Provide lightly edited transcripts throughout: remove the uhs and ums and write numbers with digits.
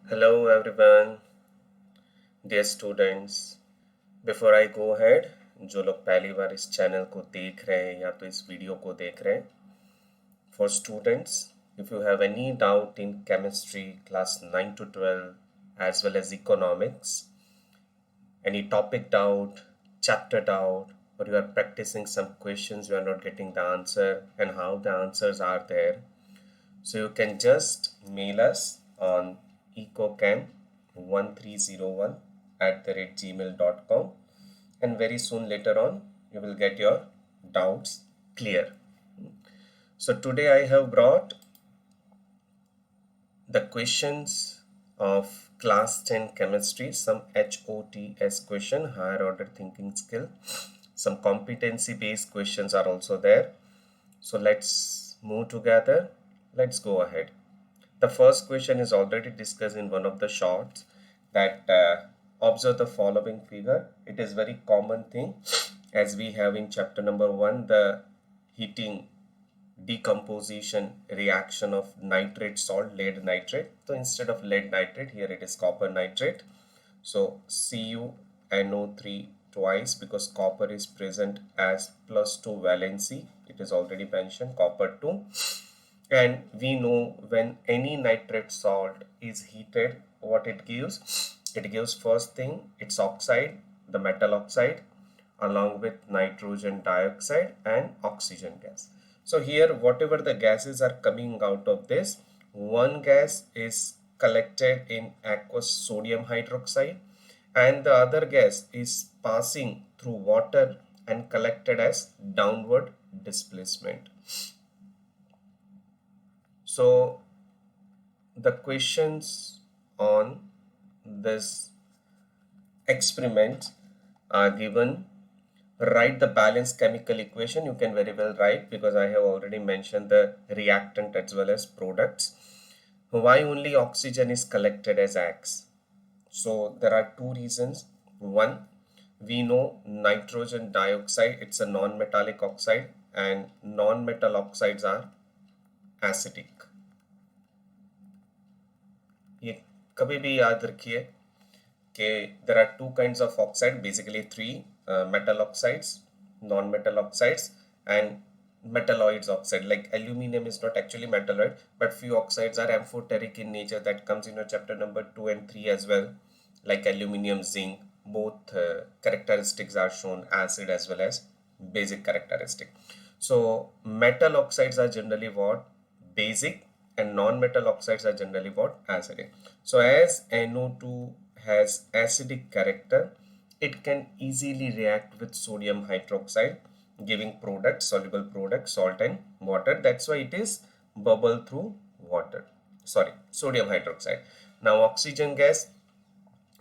Hello everyone, dear students. Before I go ahead, जो लोग पहली बार इस चैनल को देख रहे हैं या तो इस वीडियो को देख रहे हैं, for students, if you have any doubt in chemistry class 9 to 12 as well as economics, any topic doubt, chapter doubt, or you are practicing some questions you are not getting the answer and how the answers are there, so you can just mail us on ecocam1301 at the rate gmail.com, and very soon later on you will get your doubts clear. So today I have brought the questions of class 10 chemistry, some HOTS question, higher order thinking skill, some competency based questions are also there. So let's move together. Let's go ahead. The first question is already discussed in one of the shorts, that observe the following figure. It is very common thing as we have in chapter number 1, the heating decomposition reaction of nitrate salt, lead nitrate. So instead of lead nitrate, here it is copper nitrate. So CuNO3 twice, because copper is present as +2 valency. It is already mentioned, copper 2. And we know when any nitrate salt is heated, what it gives? It gives, first thing, its oxide, the metal oxide, along with nitrogen dioxide and oxygen gas. So here whatever the gases are coming out of this, one gas is collected in aqueous sodium hydroxide and the other gas is passing through water and collected as downward displacement. So the questions on this experiment are given. Write the balanced chemical equation. You can very well write, because I have already mentioned the reactant as well as products. Why only oxygen is collected as X? So there are two reasons. One, we know nitrogen dioxide, it's a non-metallic oxide, and non-metal oxides are acidic. ये कभी भी याद रखिए कि there are two kinds of oxide, basically three, metal oxides, non-metal oxides, and metalloids oxide. Like aluminum is not actually metalloid, but few oxides are amphoteric in nature. That comes in your chapter number 2 and 3 as well, like aluminum, zinc. Both characteristics are shown, acid as well as basic characteristic. So metal oxides are generally what? Basic, and non-metal oxides are generally what? Acidic. So as NO2 has acidic character, it can easily react with sodium hydroxide, giving product, soluble product, salt and water. That's why it is bubble through water. Sorry, sodium hydroxide. Now oxygen gas,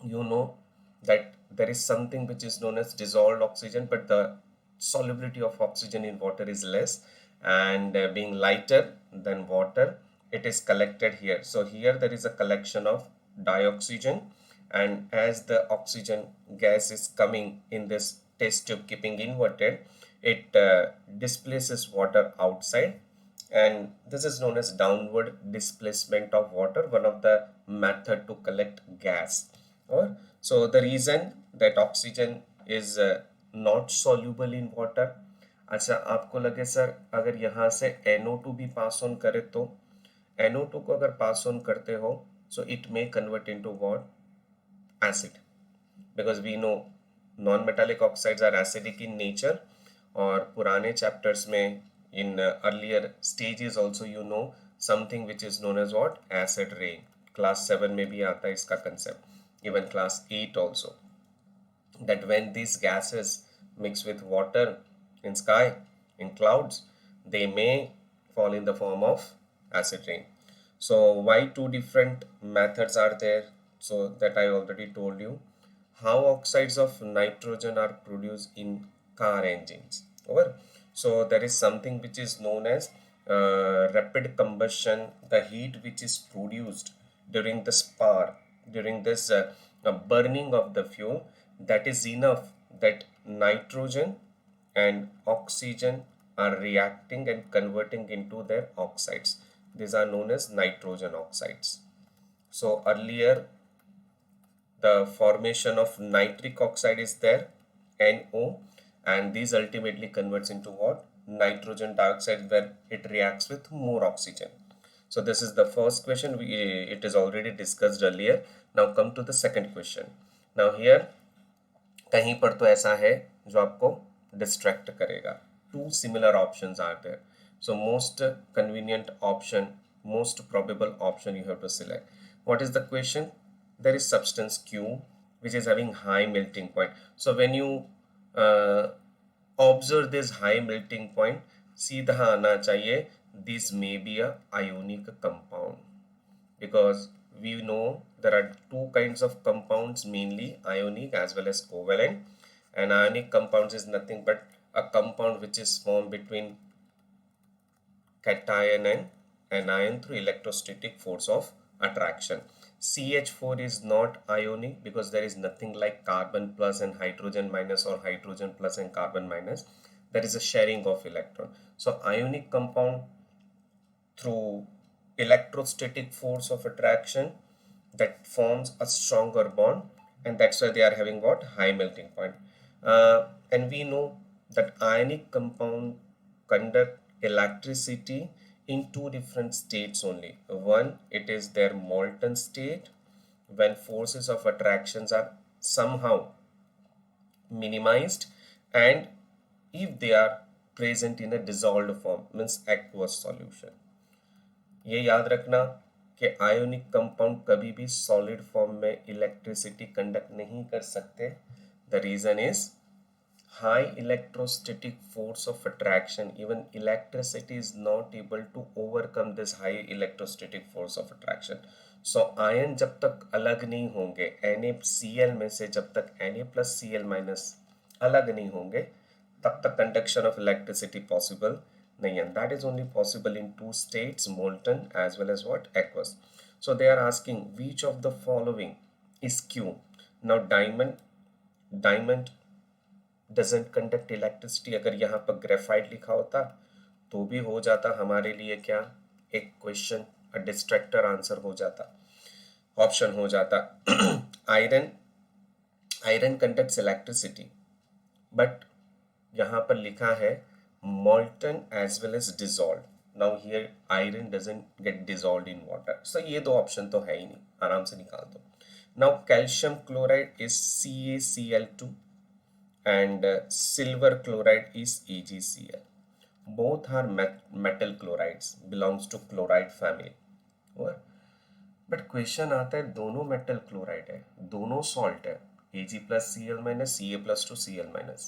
you know that there is something which is known as dissolved oxygen, but the solubility of oxygen in water is less, and being lighter than water, it is collected here. So here there is a collection of dioxygen, and as the oxygen gas is coming in this test tube, keeping inverted, it displaces water outside, and this is known as downward displacement of water, one of the method to collect gas. Or so the reason that oxygen is not soluble in water. अच्छा, आपको लगे sir अगर यहाँ से NO2 भी pass on करे तो NO2 को अगर पास ऑन करते हो, so it may convert into what? Acid, because we know non-metallic oxides are acidic in nature. और पुराने chapters में in earlier stages also you know something which is known as what? Acid rain. Class 7 में भी आता है इसका concept, even class 8 also, that when these gases mix with water in sky, in clouds, they may fall in the form of acid rain. So why two different methods are there? So that I already told you. How oxides of nitrogen are produced in car engines. Over. So there is something which is known as rapid combustion. The heat which is produced during the spark, during this burning of the fuel, that is enough that nitrogen and oxygen are reacting and converting into their oxides. These are known as nitrogen oxides. So earlier the formation of nitric oxide is there, NO, and these ultimately converts into what? Nitrogen dioxide, where it reacts with more oxygen. So this is the first question. It is already discussed earlier. Now come to the second question. Now here कहीं पर तो ऐसा है जो आपको distract करेगा. Two similar options are there. So most convenient option, most probable option you have to select. What is the question? There is substance Q which is having high melting point. So when you uh, observe this high melting point, सीधा आना चाहिए this may be a ionic compound, because we know there are two kinds of compounds, mainly ionic as well as covalent. And ionic compounds is nothing but a compound which is formed between cation and anion through electrostatic force of attraction. CH4 is not ionic because there is nothing like carbon plus and hydrogen minus or hydrogen plus and carbon minus. There is a sharing of electron. So ionic compound through electrostatic force of attraction that forms a stronger bond, and that's why they are having what? High melting point. And we know that ionic compound conduct electricity in two different states only. One, it is their molten state when forces of attractions are somehow minimized, and if they are present in a dissolved form, means aqueous solution. ये याद रखना कि ionic compound कभी भी solid form में electricity conduct नहीं कर सकते. The reason is high electrostatic force of attraction. Even electricity is not able to overcome this high electrostatic force of attraction. So ion जब तक अलग नहीं होंगे NaCl में से, जब तक Na plus Cl minus अलग नहीं होंगे, तब तक कंडक्शन ऑफ इलेक्ट्रिसिटी पॉसिबल नहीं है. That is only possible in two states, molten as well as what? Aqueous. So they are asking which of the following is Q. Now diamond doesn't conduct electricity. अगर यहाँ पर graphite लिखा होता तो भी हो जाता हमारे लिए क्या? एक क्वेश्चन, डिस्ट्रैक्टर आंसर हो जाता, ऑप्शन हो जाता. आयरन कंडक्ट्स इलेक्ट्रिसिटी, बट यहाँ पर लिखा है molten as well as dissolved. Now here iron doesn't get dissolved in water. So ये दो ऑप्शन तो है ही नहीं, आराम से निकाल दो. Now calcium chloride is CaCl2 and silver chloride is AgCl. Both are metal chlorides, belongs to chloride family. But question आता है दोनों मेटल क्लोराइड है, दोनों सॉल्ट है, Ag plus Cl minus Ca plus to Cl minus.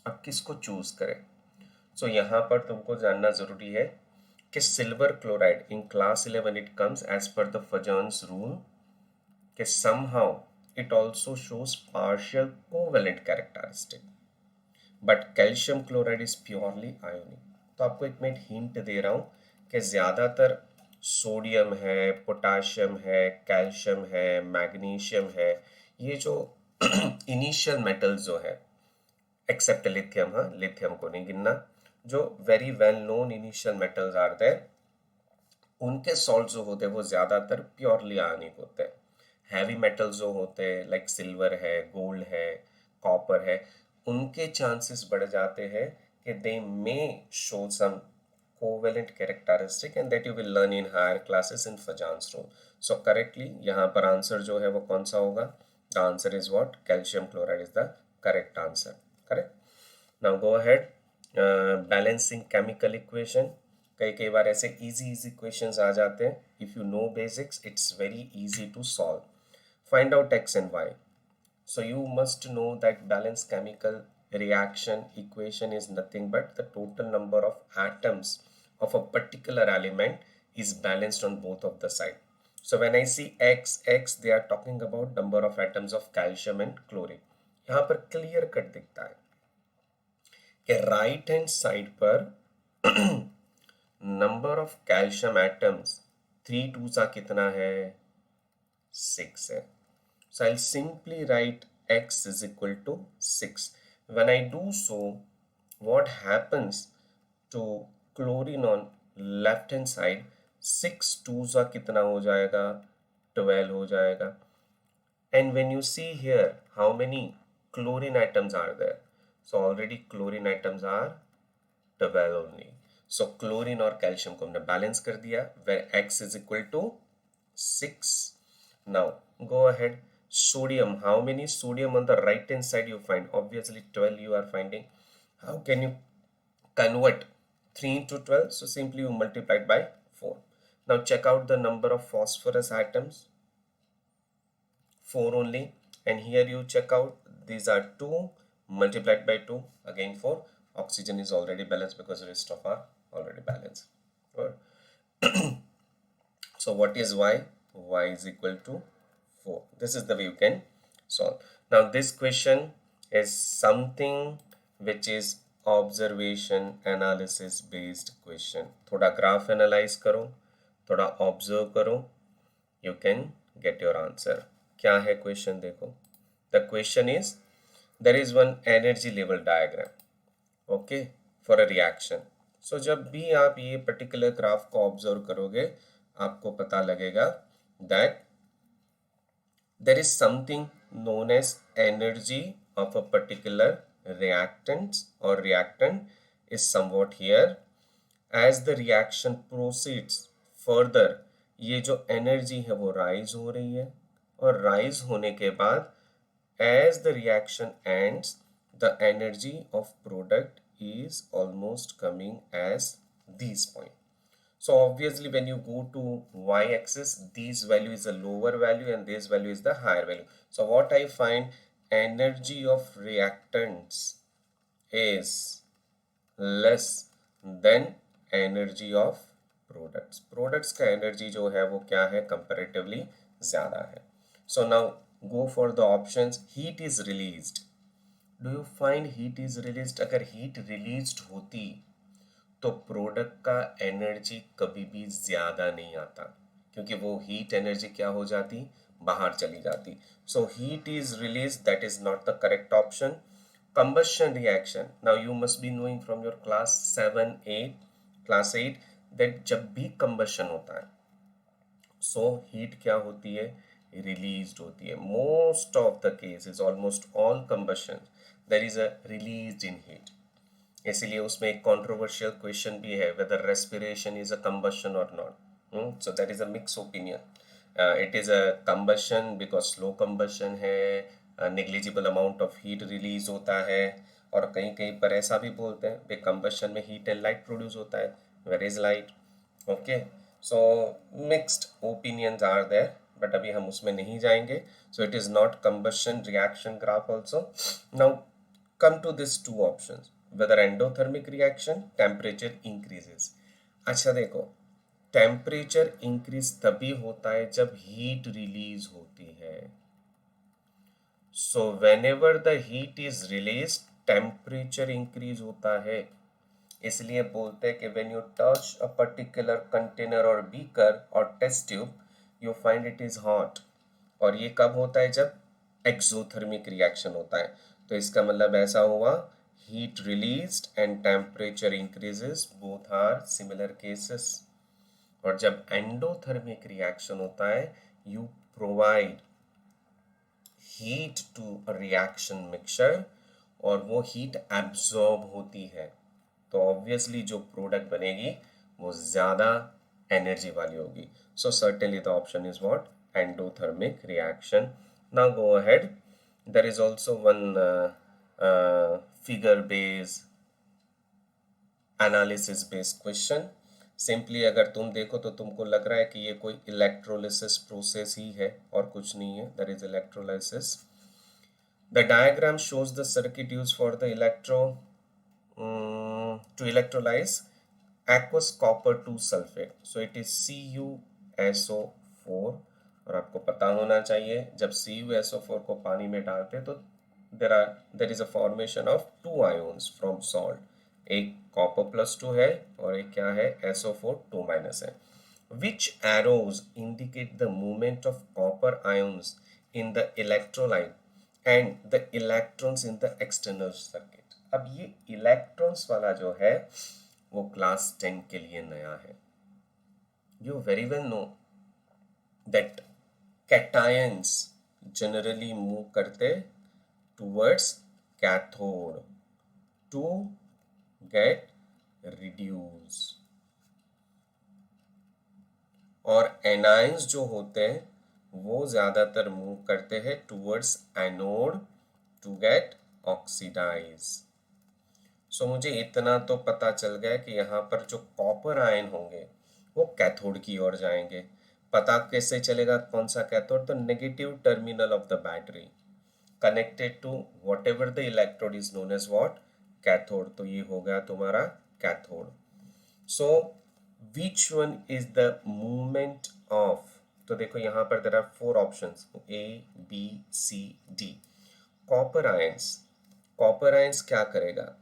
अब किसको choose करें? सो यहाँ पर तुमको जानना जरूरी है कि silver chloride in class 11 it comes as per the Fajans rule कि somehow it also shows partial covalent characteristic, but calcium chloride is purely ionic. तो आपको एक मैं हिंट दे रहा हूँ कि ज़्यादातर सोडियम है, पोटाशियम है, कैल्शियम है, मैग्नीशियम है, ये जो इनिशियल मेटल्स जो है, एक्सेप्ट लिथियम, हाँ लिथियम को नहीं गिनना, जो very well known initial metals are there, उनके सॉल्ट जो होते हैं वो ज़्यादातर प्योरली आयनिक होते हैं. हैवी मेटल्स जो होते हैं लाइक सिल्वर है, गोल्ड है, कॉपर है, उनके चांसेस बढ़ जाते हैं कि they may show some covalent characteristic, and that you will learn in higher classes in Fajans rule. So correctly यहाँ पर आंसर जो है वो कौन सा होगा? The answer is what? Calcium chloride is the correct answer. Correct. Now go ahead. Balancing chemical equation. कई बार ऐसे इजी क्वेश्चंस आ जाते हैं. If you know basics it's very easy to solve. Find out x and y. So you must know that balanced chemical reaction equation is nothing but the total number of atoms of a particular element is balanced on both of the side. So when I see x, they are talking about number of atoms of calcium and chlorine. यहाँ पर clear cut दिखता है कि right hand side पर number of calcium atoms 3 2 सा कितना है? 6 है. So I'll simply write x is equal to 6. When I do so, what happens to chlorine on left hand side? 6 2 का कितना हो जाएगा? 12 हो जाएगा. And when you see here, how many chlorine atoms are there? So already chlorine atoms are 12 only. So chlorine और calcium को हमने balance कर दिया, where X is equal to 6. Now go ahead. Sodium, how many sodium on the right hand side you find? Obviously 12 you are finding. How can you convert 3 into 12? So simply you multiply it by 4. Now check out the number of phosphorus atoms. 4 only, and here you check out, these are 2 multiplied by 2, again 4. Oxygen is already balanced because the rest of are already balanced. So what is y? Y is equal to 4. This is the way you can solve. Now this question is something which is observation analysis based question. थोड़ा graph analyze करो, थोड़ा observe करो, you can get your answer. क्या है question देखो. The question is there is one energy level diagram, okay, for a reaction. So जब भी आप ये पर्टिकुलर ग्राफ को ऑब्जर्व करोगे आपको पता लगेगा that there is something known as energy of a particular reactants or reactant is somewhat here. As the reaction proceeds further, ये जो एनर्जी है वो राइज हो रही है, और राइज होने के बाद as the reaction ends the energy of product is almost coming as this point. So obviously when you go to y-axis, this value is a lower value and this value is the higher value. So what I find, energy of reactants is less than energy of products. Products का energy जो है वो क्या है, comparatively ज़्यादा है. So now go for the options. Heat is released. Do you find heat is released? अगर heat released होती तो प्रोडक्ट का एनर्जी कभी भी ज़्यादा नहीं आता, क्योंकि वो हीट एनर्जी क्या हो जाती, बाहर चली जाती. So heat is release, that is not the correct option. Combustion reaction, now you must be knowing from your class 8 that जब भी कंबशन होता है सो हीट क्या होती है, रिलीज्ड होती है. Most of the cases, almost all combustion, there is a release in heat. इसीलिए उसमें एक कंट्रोवर्शियल क्वेश्चन भी है, whether respiration is a combustion और not. So that is a mix opinion. It is a combustion because slow combustion है, negligible amount of heat release होता है, और कहीं कहीं पर ऐसा भी बोलते हैं कि कंबशन में हीट एंड लाइट प्रोड्यूस होता है. Where is light? Okay, so mixed opinions are there, but अभी हम उसमें नहीं जाएंगे. So it is not combustion reaction graph also. Now come to these two options, whether endothermic reaction, temperature increases. अच्छा देखो, temperature increase तभी होता है जब हीट रिलीज होती है. सो whenever the heat is released, temperature increase होता है. इसलिए बोलते हैं कि when you touch a particular container or beaker or test tube, you find it is hot. और ये कब होता है, जब एक्सोथर्मिक रिएक्शन होता है. तो इसका मतलब ऐसा हुआ, heat released and temperature increases, both are similar cases. और जब एंडोथर्मिक रिएक्शन होता है, you provide heat to a reaction mixture और वो हीट एब्जॉर्ब होती है, तो ऑब्वियसली जो प्रोडक्ट बनेगी वो ज़्यादा एनर्जी वाली होगी. So certainly the option is what, endothermic reaction. Now go ahead. There is also one figure based analysis based question. Simply अगर तुम देखो तो तुमको लग रहा है कि ये कोई इलेक्ट्रोलिसिस प्रोसेस ही है और कुछ नहीं है. There is electrolysis. The diagram shows the circuit used for the to electrolyze aqueous copper to sulfate. So it is CuSO4. और आपको पता होना चाहिए जब CuSO4 को पानी में डालते तो there is a formation of 2 ions from salt. एक copper +2 है और एक क्या है, SO4 2- है. Which arrows indicate the movement of copper ions in the electrolyte and the electrons in the external circuit. अब ये electrons वाला जो है वो क्लास 10 के लिए नया है. You very well know that cations generally move करते towards cathode to get reduce, और एनायंस जो होते हैं वो ज़्यादातर मूव करते हैं towards anode to get oxidise. So मुझे इतना तो पता चल गया कि यहाँ पर जो कॉपर आयन होंगे वो कैथोड की ओर जाएंगे। पता कैसे चलेगा कौन सा कैथोड? तो negative terminal of the battery connected to whatever the electrode is known as what? Cathode. तो ये हो गया तुम्हारा cathode. So which one is the movement of, तो देखो यहाँ पर there are 4 options A B C D। Copper ions, copper ions क्या करेगा?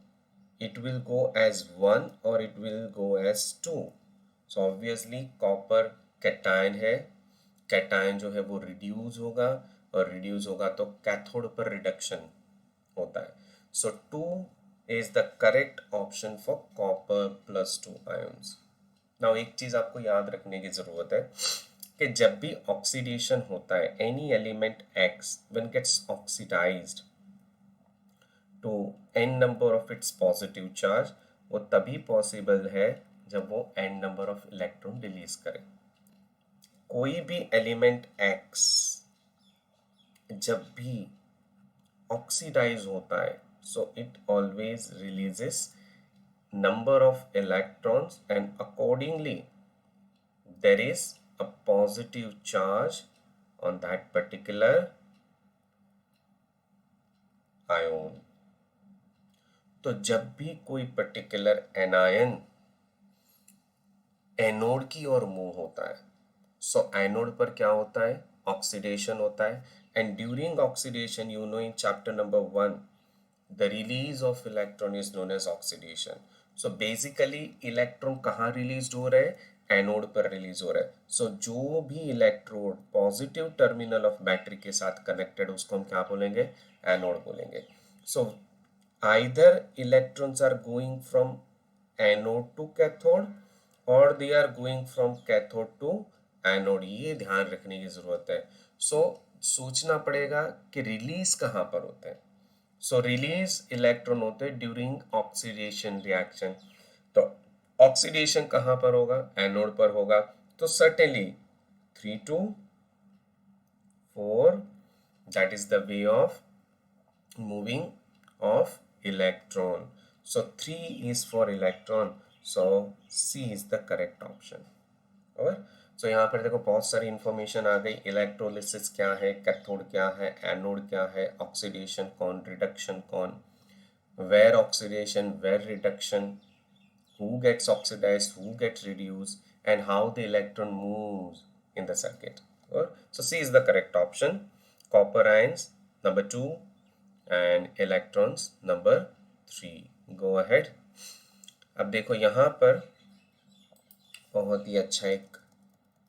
इट विल गो एज 1 और it will go as 2। So obviously copper cation है, cation जो है वो रिड्यूस होगा, और रिड्यूस होगा तो कैथोड पर रिडक्शन होता है। सो 2 is the correct option for copper plus 2 ions. Now एक चीज आपको याद रखने की जरूरत है कि जब भी ऑक्सीडेशन होता है, any element X when gets oxidized to n number of its positive charge, वो तभी पॉसिबल है जब वो n number of electron release करे। कोई भी एलिमेंट x जब भी ऑक्सीडाइज होता है, so it always releases number of electrons, and accordingly there is a positive charge on that particular ion। तो जब भी कोई पर्टिकुलर एनायन एनोड की ओर मूव होता है, सो एनोड पर क्या होता है? ऑक्सीडेशन होता है। And during oxidation, you know in chapter number 1, the release of electron is known as oxidation। so basically electron कहाँ रिलीज हो रहे हैं? एनोड पर रिलीज हो रहा है। सो जो भी electrode positive terminal of battery के साथ कनेक्टेड, उसको हम क्या बोलेंगे? एनोड बोलेंगे। So either electrons are going from anode to cathode और they are going from cathode to anode, ये ध्यान रखने की जरूरत है। सो सोचना पड़ेगा कि रिलीज कहाँ पर होते हैं। सो रिलीज इलेक्ट्रॉन होते हैं ड्यूरिंग ऑक्सीडेशन रिएक्शन। तो ऑक्सीडेशन कहाँ पर होगा? एनोड पर होगा। तो certainly 3 to 4, that is the way of moving of electron। so 3 is for electron, so C is the correct option। और सो यहाँ पर देखो बहुत सारी इंफॉर्मेशन आ गई। इलेक्ट्रोलिसिस क्या है, कैथोड क्या है, एनोड क्या है, ऑक्सीडेशन कौन, रिडक्शन कौन, where oxidation where reduction, who gets oxidized, who gets reduced, and how the electron moves in the circuit। So C is the correct option। Copper ions number 2 and electrons number 3। Go ahead। अब देखो यहाँ पर बहुत ही अच्छा एक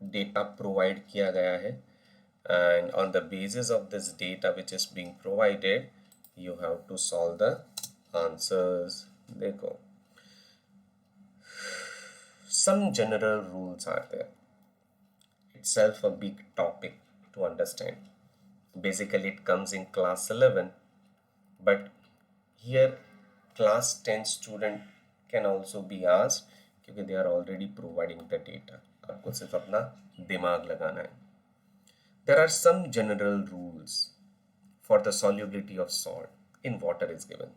data provide किया गया है, and on the basis of this data which is being provided you have to solve the answers. देखो some general rules are there, itself a big topic to understand। basically it comes in class 11, but here class 10 student can also be asked क्योंकि they are already providing the data। आपको सिर्फ अपना दिमाग लगाना है। There are some general rules for the solubility of salt in water is given।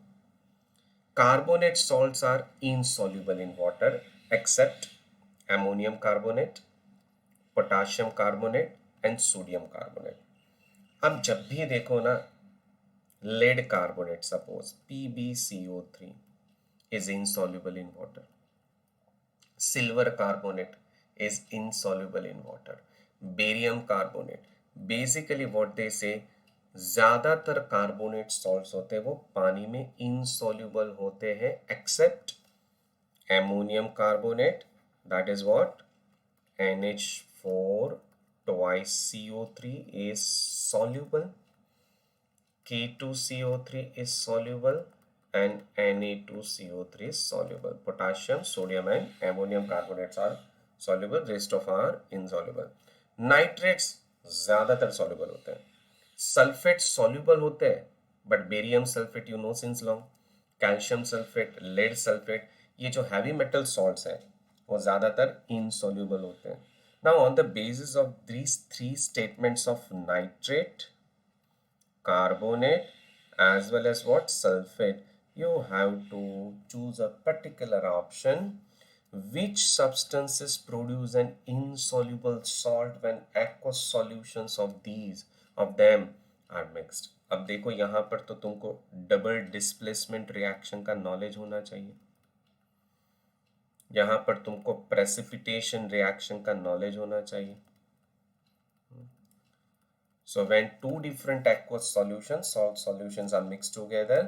Carbonate salts are insoluble in water except ammonium carbonate, potassium carbonate and sodium carbonate। अब जब भी देखो ना, lead carbonate suppose PbCO3 is insoluble in water, silver carbonate is insoluble in water, barium carbonate, basically what they say, ज्यादातर carbonate salts होते हैं वो पानी में इनसॉल्युबल होते हैं accept ammonium carbonate, that is what? NH4 twice CO3 is soluble, K2CO3 is soluble, and Na2CO3 is soluble। potassium, sodium and ammonium carbonates are soluble, rest of are insoluble। nitrates ज्यादातर soluble होते हैं। Sulphate soluble होते हैं, but barium sulphate you know since long, calcium sulphate, lead sulphate, ये जो heavy metal salts हैं वो ज्यादातर इनसॉल्युबल होते हैं। Now on the basis of these three statements of nitrate, carbonate as well as what sulfate, you have to choose a particular option. Which substances produce an insoluble salt when aqueous solutions of these of them are mixed? अब देखो यहाँ पर तो तुमको double displacement reaction का knowledge होना चाहिए, यहाँ पर तुमको प्रेसिपिटेशन रिएक्शन का नॉलेज होना चाहिए। So when two different aqueous solutions, salt solutions are mixed together,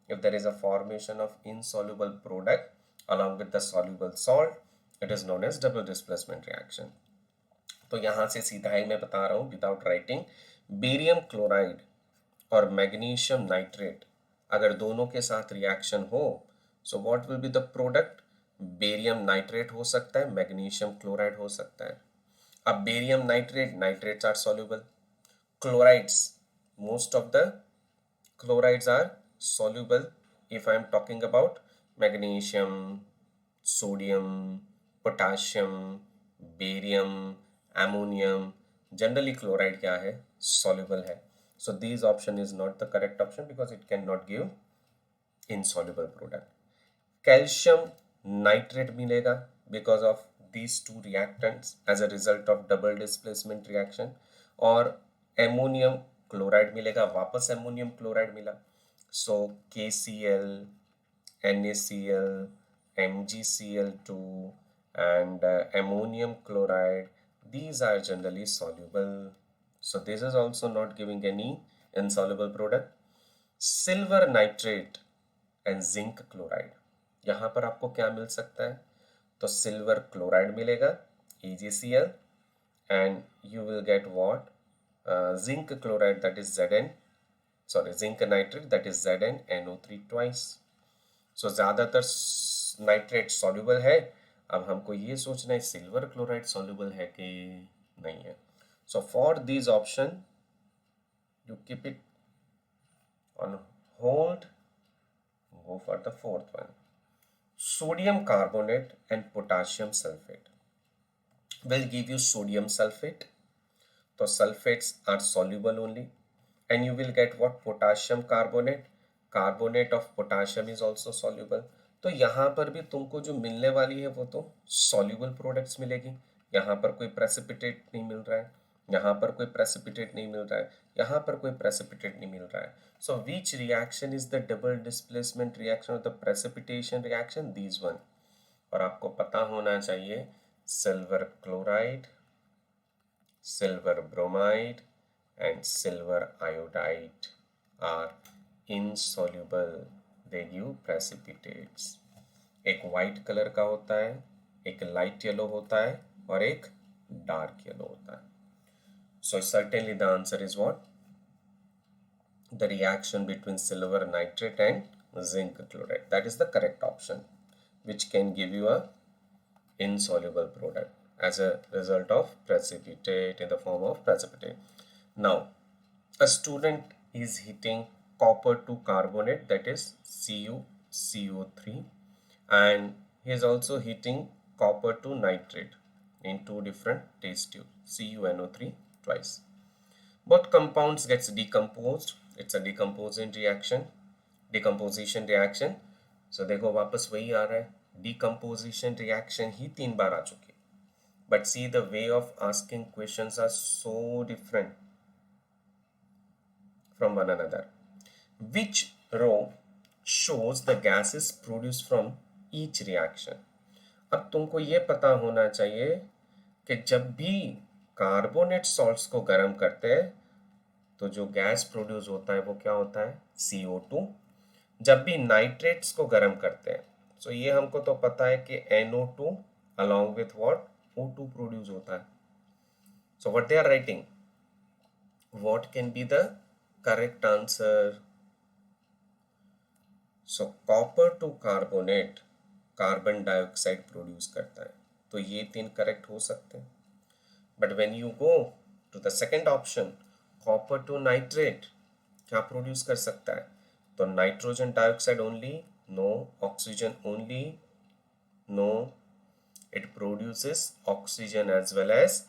if there is a formation of insoluble product along with the soluble salt, it is known as double displacement reaction. तो यहाँ से सीधा ही मैं बता रहा हूँ without writing, barium chloride और magnesium nitrate अगर दोनों के साथ रिएक्शन हो, so what will be the product? Barium nitrate हो सकता है, मैग्नीशियम क्लोराइड हो सकता है। अब barium nitrate, nitrates are soluble. Chlorides, most of the chlorides are soluble. If I am talking about magnesium, sodium, potassium, barium, ammonium, generally chloride क्या है? Soluble है. So these option is not the correct option because it cannot give insoluble product. Calcium nitrate मिलेगा because of these two reactants as a result of double displacement reaction, और ammonium chloride मिलेगा, वापस ammonium chloride मिला। सो KCl, NaCl, MgCl2 and ammonium chloride, these are generally soluble. So this is also not giving any insoluble product. Silver nitrate and zinc chloride, यहाँ पर आपको क्या मिल सकता है? तो सिल्वर क्लोराइड मिलेगा, EgCl, and you will get what? Zinc chloride, that is Zn, sorry, zinc nitrate, that is ZnNO3 twice. So ज़्यादातर nitrate soluble है। अब हमको ये सोचना है सिल्वर क्लोराइड soluble है कि नहीं है। So for these option you keep it on hold, go for the fourth one. Sodium carbonate and potassium sulfate will give you sodium sulfate. So sulfates are soluble only, and you will get what? Potassium carbonate. Carbonate of potassium is also soluble. तो यहाँ पर भी तुमको जो मिलने वाली है वो तो soluble products मिलेगी। यहाँ पर कोई precipitate नहीं मिल रहा है, यहाँ पर कोई precipitate नहीं मिल रहा है, यहाँ पर कोई precipitate नहीं मिल रहा है। So which reaction is the double displacement reaction or the precipitation reaction? These one. और आपको पता होना चाहिए silver chloride, silver bromide and silver iodide are insoluble, they give precipitates. एक white कलर का होता है, एक light yellow होता है और एक dark yellow होता है. So certainly the answer is what? The reaction between silver nitrate and zinc chloride. That is the correct option, which can give you a insoluble product as a result of precipitate, in the form of precipitate. Now, a student is heating copper to carbonate, that is CuCO3, and he is also heating copper to nitrate in two different test tubes, CuNO3 twice. Both compounds gets decomposed. It's a decomposition reaction. So देखो वापस वही आ रहा है, decomposition reaction ही 3 बार आ चुकी है. But see, the way of asking questions are so different from one another. Which row shows the gases produced from each reaction? अब तुमको ये पता होना चाहिए कि जब भी कार्बोनेट सॉल्ट्स को गर्म करते हैं तो जो गैस प्रोड्यूस होता है वो क्या होता है? CO2. जब भी नाइट्रेट्स को गर्म करते हैं, तो ये हमको तो पता है कि NO2 along with what? O2 produce होता है. So what they are writing? What can be the correct answer? So copper to carbonate carbon dioxide produce करता है, तो ये 3 करेक्ट हो सकते हैं. But when you go to the second option, copper two nitrate, क्या प्रोड्यूस कर सकता है? तो nitrogen dioxide only, no. Oxygen only, no. It produces oxygen as well as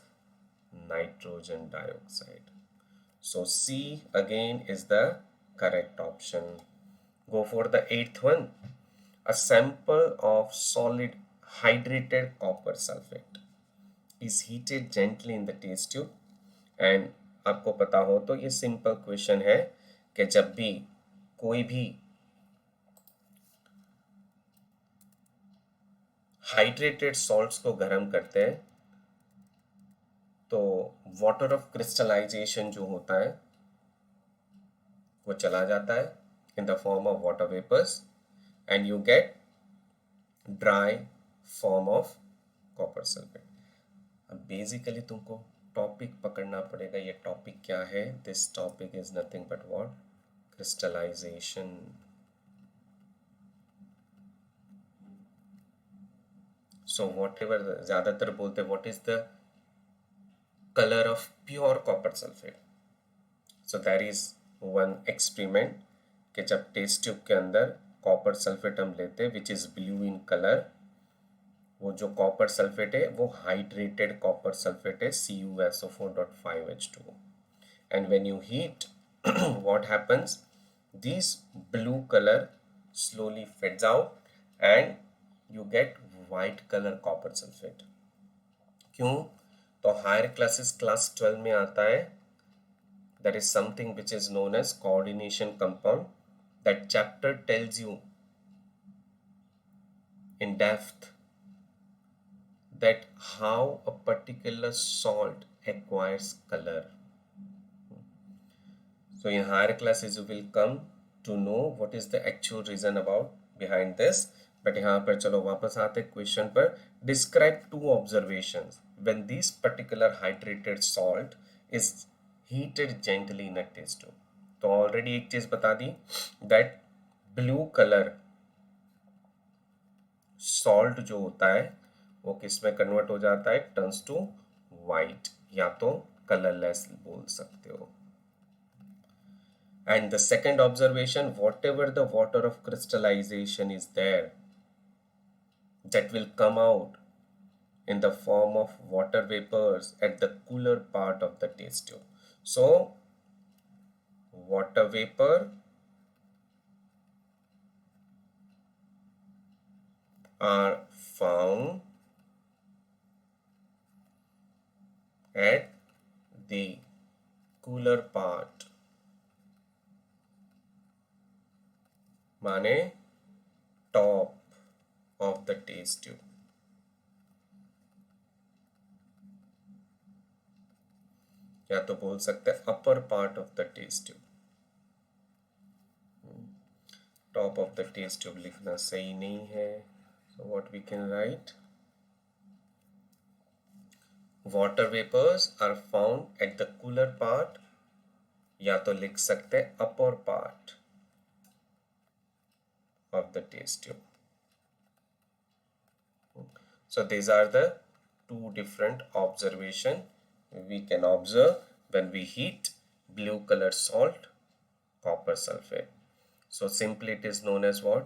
nitrogen dioxide. So C again is the correct option. Go for the eighth one. A sample of solid hydrated copper sulfate is heated gently in the test tube. And आपको पता हो तो ये simple question है कि जब भी कोई भी हाइड्रेटेड सॉल्ट्स को गर्म करते हैं तो वाटर ऑफ क्रिस्टलाइजेशन जो होता है वो चला जाता है in the form of water vapours and you get dry form of copper sulphate. अब बेसिकली तुमको टॉपिक पकड़ना पड़ेगा. ये टॉपिक क्या है? This topic is nothing but what? Crystallization. So whatever ज़्यादातर बोलते what is the colour of pure copper sulphate. So that is one experiment कि जब टेस्ट ट्यूब के अंदर कॉपर सल्फेट हम लेते हैं which is blue in colour, वो जो कॉपर सल्फेट है वो हाइड्रेटेड कॉपर सल्फेट है CuSO4.5H2O. And when you heat what happens? This blue color slowly fades out and you get white color copper sulfate. क्यों? तो हायर क्लासेस क्लास 12 में आता है. That is something which is known as coordination compound. That chapter tells you in depth that how a particular salt acquires color. So in higher classes you will come to know what is the actual reason about behind this. But यहाँ पर चलो वापस आते question पर. Describe two observations when this particular hydrated salt is heated gently in a test tube. तो already एक चीज बता दी that blue color salt जो होता है वो किस में कन्वर्ट हो जाता है? टर्न्स टू वाइट, या तो कलरलेस बोल सकते हो. And the second observation, whatever the water of crystallization is there, that will come out in the form of water vapors at the cooler part of the test tube. So, water vapor are found at the cooler part, माने top of the test tube. या तो बोल सकते हैं upper part of the test tube. Top of the test tube लिखना सही नहीं है. So what we can write, water vapours are found at the cooler part, या तो लिख सकते हैं upper part of the test tube. So these are the two different observation we can observe when we heat blue color salt, copper sulfate. So simply it is known as what?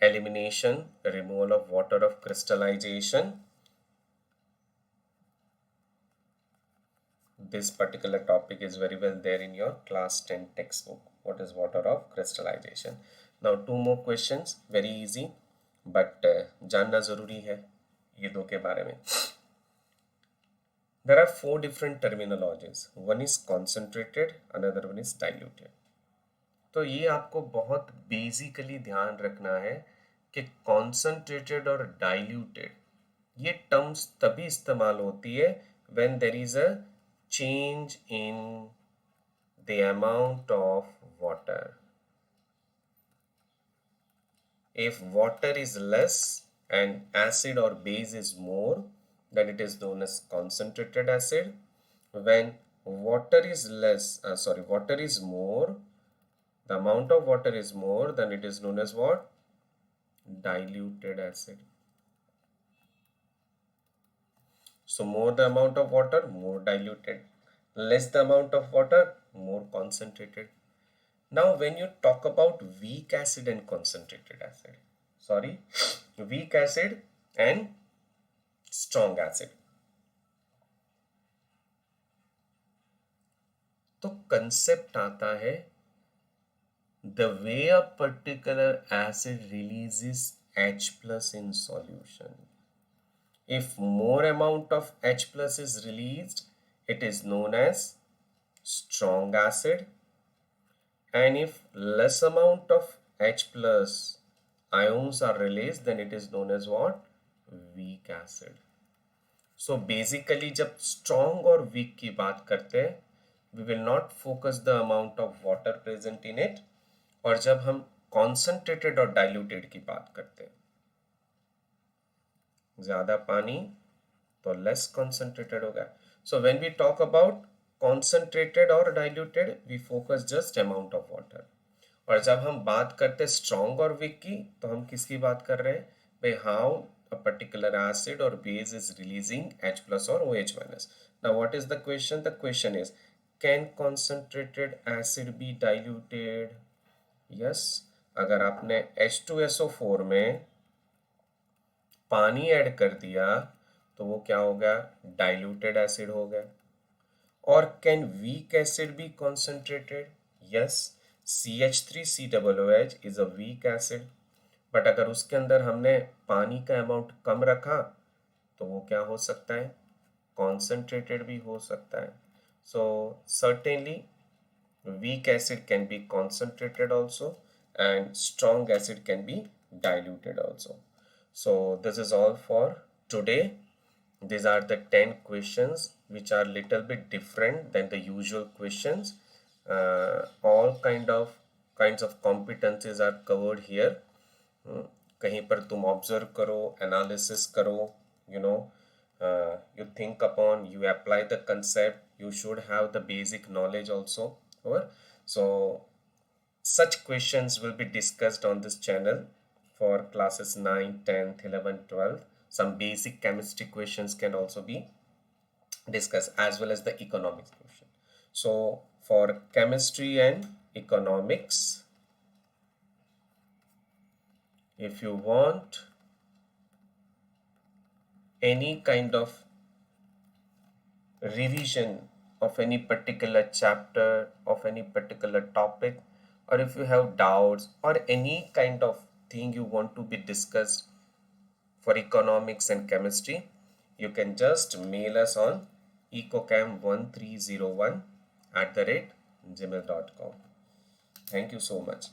Elimination, removal of water of crystallization. This particular topic is very well there in your class 10 textbook. What is water of crystallization? Now two more questions, very easy, but जानना जरूरी है ये दो के बारे में. There are four different terminologies. One is concentrated, another one is diluted. तो ये आपको बहुत बेसिकली ध्यान रखना है कि concentrated और diluted ये टर्म्स तभी इस्तेमाल होती है when there is a change in the amount of water. If water is less and acid or base is more, then it is known as concentrated acid. When water is water is more, the amount of water is more, then it is known as what? Diluted acid. So more the amount of water, more diluted. less the amount of water, more concentrated. Now, when you talk about weak acid and concentrated acid, sorry, weak acid and strong acid, तो concept आता है the way a particular acid releases H plus in solution. If more amount of H plus is released, it is known as strong acid, and if less amount of H plus ions are released, then it is known as what? Weak acid. So basically जब strong और weak की बात करते हैं, we will not focus the amount of water present in it, और जब हम concentrated और diluted की बात करते हैं, ज़्यादा पानी तो less concentrated होगा. So when we talk about concentrated or diluted, we focus just amount of water. और जब हम बात करते हैं strong और weak की, तो हम किसकी बात कर रहे हैं भाई? how a particular acid or base is releasing H plus or OH minus. Now what is the question? The question is, can concentrated acid be diluted? Yes. अगर आपने H2SO4 में पानी ऐड कर दिया तो वो क्या हो गया? डाइल्यूटेड एसिड हो गया. और can weak acid be concentrated? Yes, CH3COOH is a weak acid, but अगर उसके अंदर हमने पानी का अमाउंट कम रखा तो वो क्या हो सकता है? कॉन्सेंट्रेटेड भी हो सकता है. सो certainly weak acid can be concentrated also and strong acid can be diluted also. So this is all for today. These are the 10 questions which are little bit different than the usual questions. All kinds of competencies are covered here. कहीं पर तुम observe करो, analysis करो, you think upon, you apply the concept, you should have the basic knowledge also. So such questions will be discussed on this channel for classes 9, 10th, 11th, 12th. Some basic chemistry questions can also be discussed, as well as the economics question. So for chemistry and economics, if you want any kind of revision of any particular chapter, of any particular topic, or if you have doubts or any kind of thing you want to be discussed for economics and chemistry, you can just mail us on ecocam1301@gmail.com. Thank you so much.